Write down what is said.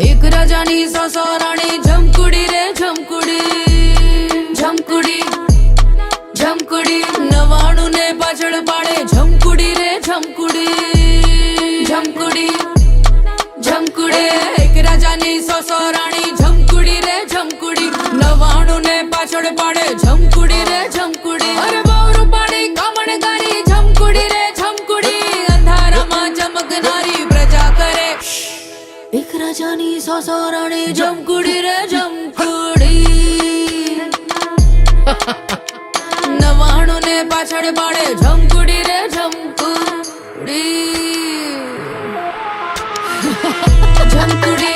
एक राजानी सासा राणी झमकुडी रे झमकुडी झमकुडी झमकुडी 99 ने पाछળ પાડે झमकुडी रे झमकुडी झमकुडी झमकुडी एक राजानी सासा राणी झमकुडी रे झमकुडी 99 ने पाछળ પાડે झमकुडी रे झमकुडी अरे બહુ રૂપાળી કામણગારી झमकुडी रे झमकुडी અંધારામાં ચમકનારી પ્રજા કરે एक राजानी सासा राणी झमकुडी रे झमकुडी 99 ने पाछળ પાડે झमकुडी रे झमकुडी झमकुडी